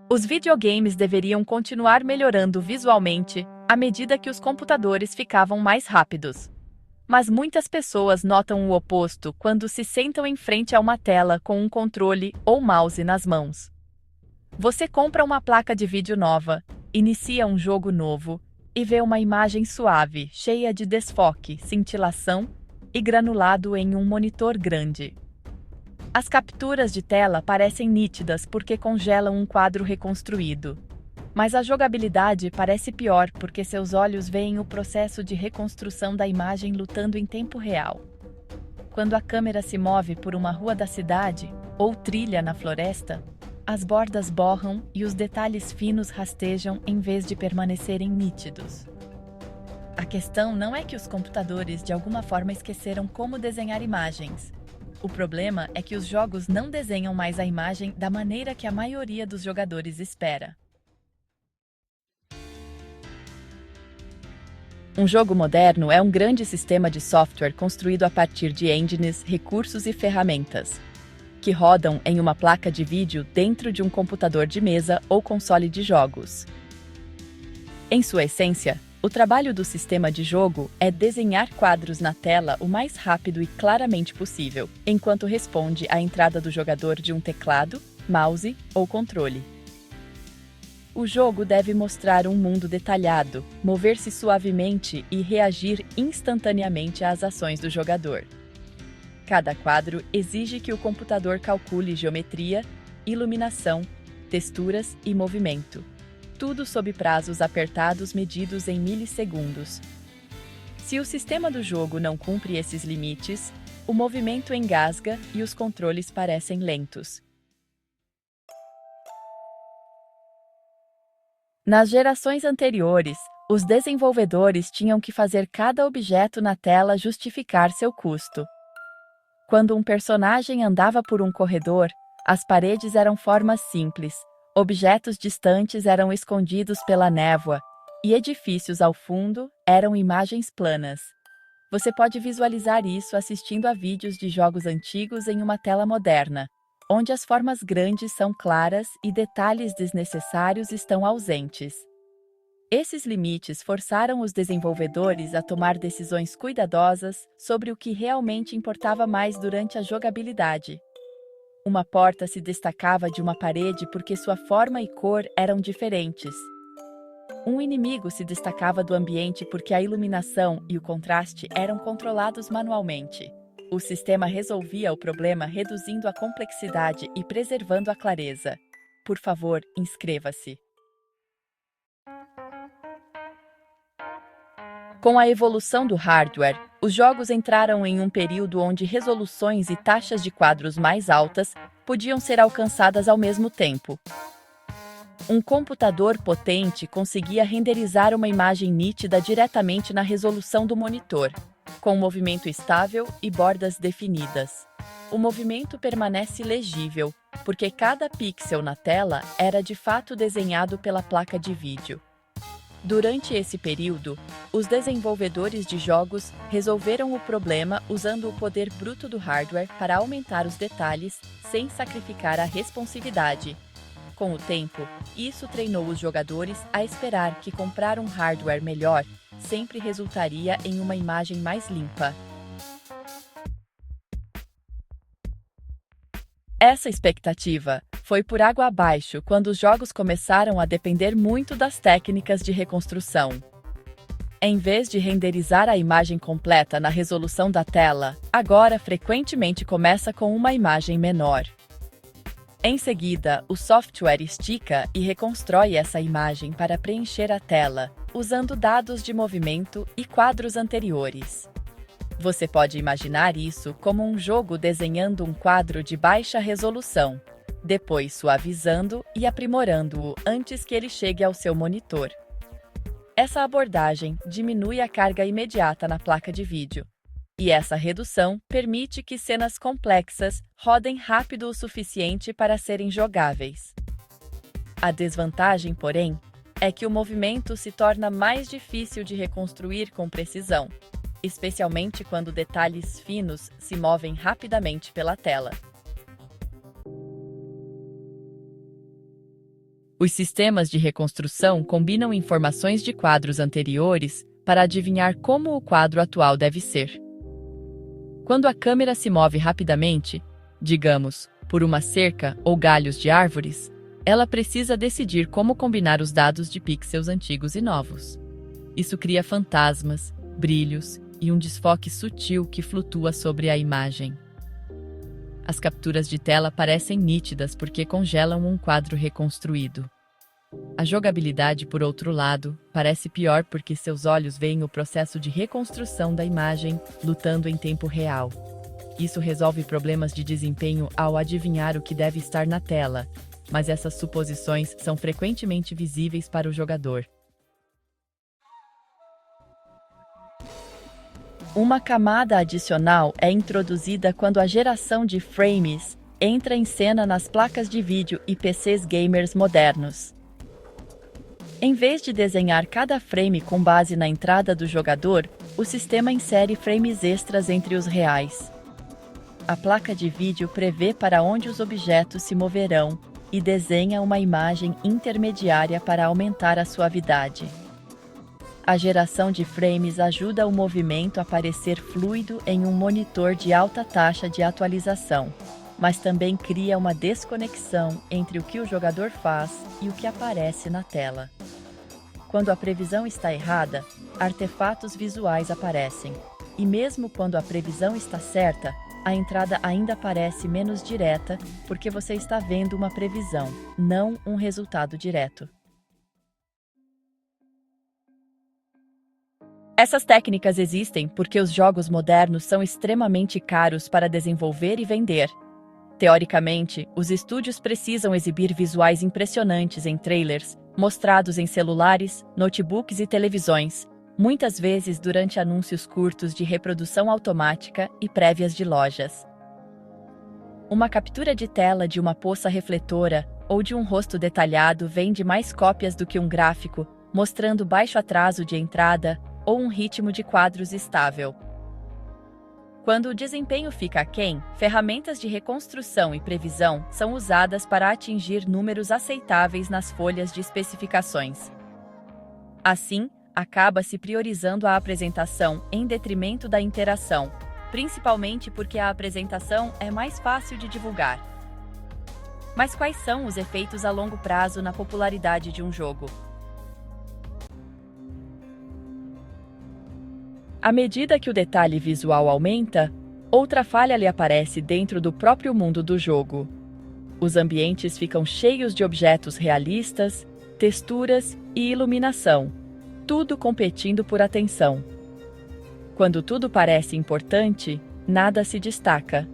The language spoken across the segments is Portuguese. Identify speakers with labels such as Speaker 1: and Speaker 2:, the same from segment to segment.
Speaker 1: Os videogames deveriam continuar melhorando visualmente à medida que os computadores ficavam mais rápidos. Mas muitas pessoas notam o oposto quando se sentam em frente a uma tela com um controle ou mouse nas mãos. Você compra uma placa de vídeo nova, inicia um jogo novo e vê uma imagem suave, cheia de desfoque, cintilação e granulado em um monitor grande. As capturas de tela parecem nítidas porque congelam um quadro reconstruído. Mas a jogabilidade parece pior porque seus olhos veem o processo de reconstrução da imagem lutando em tempo real. Quando a câmera se move por uma rua da cidade ou trilha na floresta, as bordas borram e os detalhes finos rastejam em vez de permanecerem nítidos. A questão não é que os computadores de alguma forma esqueceram como desenhar imagens. O problema é que os jogos não desenham mais a imagem da maneira que a maioria dos jogadores espera. Um jogo moderno é um grande sistema de software construído a partir de engines, recursos e ferramentas, que rodam em uma placa de vídeo dentro de um computador de mesa ou console de jogos. Em sua essência, o trabalho do sistema de jogo é desenhar quadros na tela o mais rápido e claramente possível, enquanto responde à entrada do jogador de um teclado, mouse ou controle. O jogo deve mostrar um mundo detalhado, mover-se suavemente e reagir instantaneamente às ações do jogador. Cada quadro exige que o computador calcule geometria, iluminação, texturas e movimento. Tudo sob prazos apertados medidos em milissegundos. Se o sistema do jogo não cumpre esses limites, o movimento engasga e os controles parecem lentos. Nas gerações anteriores, os desenvolvedores tinham que fazer cada objeto na tela justificar seu custo. Quando um personagem andava por um corredor, as paredes eram formas simples, objetos distantes eram escondidos pela névoa, e edifícios ao fundo eram imagens planas. Você pode visualizar isso assistindo a vídeos de jogos antigos em uma tela moderna, onde as formas grandes são claras e detalhes desnecessários estão ausentes. Esses limites forçaram os desenvolvedores a tomar decisões cuidadosas sobre o que realmente importava mais durante a jogabilidade. Uma porta se destacava de uma parede porque sua forma e cor eram diferentes. Um inimigo se destacava do ambiente porque a iluminação e o contraste eram controlados manualmente. O sistema resolvia o problema reduzindo a complexidade e preservando a clareza. Por favor, inscreva-se. Com a evolução do hardware, os jogos entraram em um período onde resoluções e taxas de quadros mais altas podiam ser alcançadas ao mesmo tempo. Um computador potente conseguia renderizar uma imagem nítida diretamente na resolução do monitor, com movimento estável e bordas definidas. O movimento permanece legível, porque cada pixel na tela era de fato desenhado pela placa de vídeo. Durante esse período, os desenvolvedores de jogos resolveram o problema usando o poder bruto do hardware para aumentar os detalhes sem sacrificar a responsividade. Com o tempo, isso treinou os jogadores a esperar que comprar um hardware melhor sempre resultaria em uma imagem mais limpa. Essa expectativa foi por água abaixo quando os jogos começaram a depender muito das técnicas de reconstrução. Em vez de renderizar a imagem completa na resolução da tela, agora frequentemente começa com uma imagem menor. Em seguida, o software estica e reconstrói essa imagem para preencher a tela, usando dados de movimento e quadros anteriores. Você pode imaginar isso como um jogo desenhando um quadro de baixa resolução, depois suavizando e aprimorando-o antes que ele chegue ao seu monitor. Essa abordagem diminui a carga imediata na placa de vídeo, e essa redução permite que cenas complexas rodem rápido o suficiente para serem jogáveis. A desvantagem, porém, é que o movimento se torna mais difícil de reconstruir com precisão, especialmente quando detalhes finos se movem rapidamente pela tela. Os sistemas de reconstrução combinam informações de quadros anteriores para adivinhar como o quadro atual deve ser. Quando a câmera se move rapidamente, digamos, por uma cerca ou galhos de árvores, ela precisa decidir como combinar os dados de pixels antigos e novos. Isso cria fantasmas, brilhos e um desfoque sutil que flutua sobre a imagem. As capturas de tela parecem nítidas porque congelam um quadro reconstruído. A jogabilidade, por outro lado, parece pior porque seus olhos veem o processo de reconstrução da imagem lutando em tempo real. Isso resolve problemas de desempenho ao adivinhar o que deve estar na tela, mas essas suposições são frequentemente visíveis para o jogador. Uma camada adicional é introduzida quando a geração de frames entra em cena nas placas de vídeo e PCs gamers modernos. Em vez de desenhar cada frame com base na entrada do jogador, o sistema insere frames extras entre os reais. A placa de vídeo prevê para onde os objetos se moverão e desenha uma imagem intermediária para aumentar a suavidade. A geração de frames ajuda o movimento a parecer fluido em um monitor de alta taxa de atualização, mas também cria uma desconexão entre o que o jogador faz e o que aparece na tela. Quando a previsão está errada, artefatos visuais aparecem, e mesmo quando a previsão está certa, a entrada ainda parece menos direta porque você está vendo uma previsão, não um resultado direto. Essas técnicas existem porque os jogos modernos são extremamente caros para desenvolver e vender. Teoricamente, os estúdios precisam exibir visuais impressionantes em trailers, mostrados em celulares, notebooks e televisões, muitas vezes durante anúncios curtos de reprodução automática e prévias de lojas. Uma captura de tela de uma poça refletora ou de um rosto detalhado vende mais cópias do que um gráfico, mostrando baixo atraso de entrada ou um ritmo de quadros estável. Quando o desempenho fica aquém, ferramentas de reconstrução e previsão são usadas para atingir números aceitáveis nas folhas de especificações. Assim, acaba-se priorizando a apresentação em detrimento da interação, principalmente porque a apresentação é mais fácil de divulgar. Mas quais são os efeitos a longo prazo na popularidade de um jogo? À medida que o detalhe visual aumenta, outra falha lhe aparece dentro do próprio mundo do jogo. Os ambientes ficam cheios de objetos realistas, texturas e iluminação, tudo competindo por atenção. Quando tudo parece importante, nada se destaca.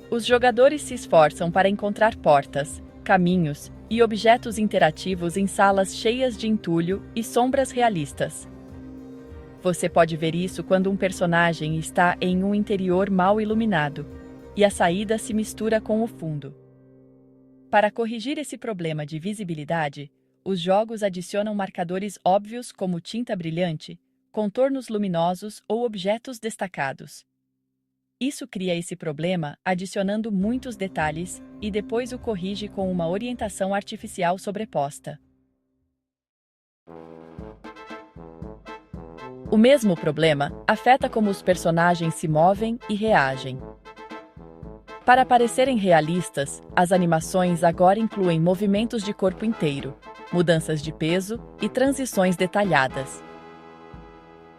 Speaker 1: Os jogadores se esforçam para encontrar portas, caminhos e objetos interativos em salas cheias de entulho e sombras realistas. Você pode ver isso quando um personagem está em um interior mal iluminado e a saída se mistura com o fundo. Para corrigir esse problema de visibilidade, os jogos adicionam marcadores óbvios como tinta brilhante, contornos luminosos ou objetos destacados. Isso cria esse problema adicionando muitos detalhes e depois o corrige com uma orientação artificial sobreposta. O mesmo problema afeta como os personagens se movem e reagem. Para parecerem realistas, as animações agora incluem movimentos de corpo inteiro, mudanças de peso e transições detalhadas.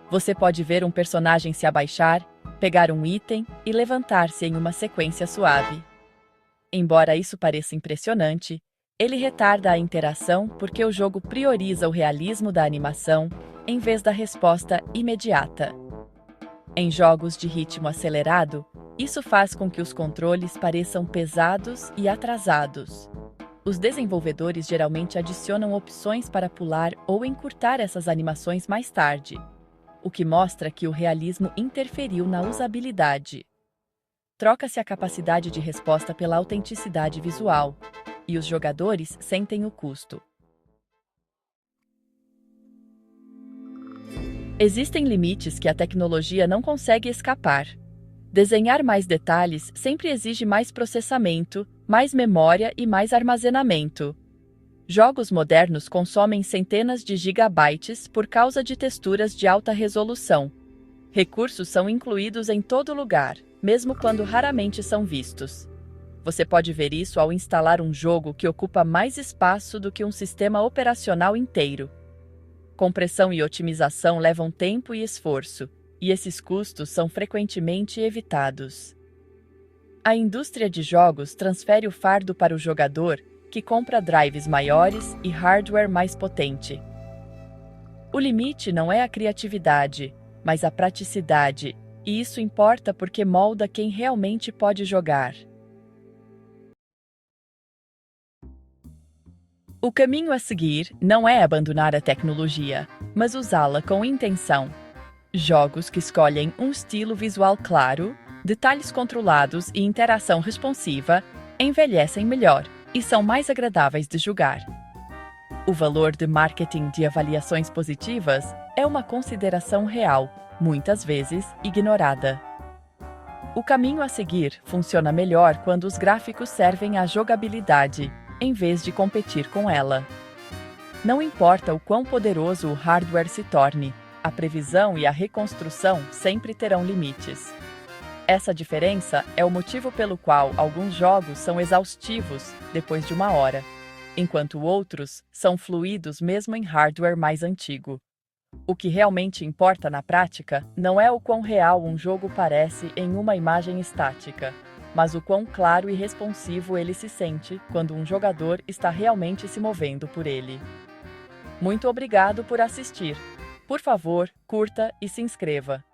Speaker 1: Você pode ver um personagem se abaixar, pegar um item e levantar-se em uma sequência suave. Embora isso pareça impressionante, ele retarda a interação porque o jogo prioriza o realismo da animação em vez da resposta imediata. Em jogos de ritmo acelerado, isso faz com que os controles pareçam pesados e atrasados. Os desenvolvedores geralmente adicionam opções para pular ou encurtar essas animações mais tarde, o que mostra que o realismo interferiu na usabilidade. Troca-se a capacidade de resposta pela autenticidade visual, e os jogadores sentem o custo. Existem limites que a tecnologia não consegue escapar. Desenhar mais detalhes sempre exige mais processamento, mais memória e mais armazenamento. Jogos modernos consomem centenas de gigabytes por causa de texturas de alta resolução. Recursos são incluídos em todo lugar, mesmo quando raramente são vistos. Você pode ver isso ao instalar um jogo que ocupa mais espaço do que um sistema operacional inteiro. Compressão e otimização levam tempo e esforço, e esses custos são frequentemente evitados. A indústria de jogos transfere o fardo para o jogador, que compra drives maiores e hardware mais potente. O limite não é a criatividade, mas a praticidade, e isso importa porque molda quem realmente pode jogar. O caminho a seguir não é abandonar a tecnologia, mas usá-la com intenção. Jogos que escolhem um estilo visual claro, detalhes controlados e interação responsiva envelhecem melhor e são mais agradáveis de jogar. O valor de marketing de avaliações positivas é uma consideração real, muitas vezes ignorada. O caminho a seguir funciona melhor quando os gráficos servem à jogabilidade, em vez de competir com ela. Não importa o quão poderoso o hardware se torne, a previsão e a reconstrução sempre terão limites. Essa diferença é o motivo pelo qual alguns jogos são exaustivos depois de uma hora, enquanto outros são fluidos mesmo em hardware mais antigo. O que realmente importa na prática não é o quão real um jogo parece em uma imagem estática, mas o quão claro e responsivo ele se sente quando um jogador está realmente se movendo por ele. Muito obrigado por assistir. Por favor, curta e se inscreva.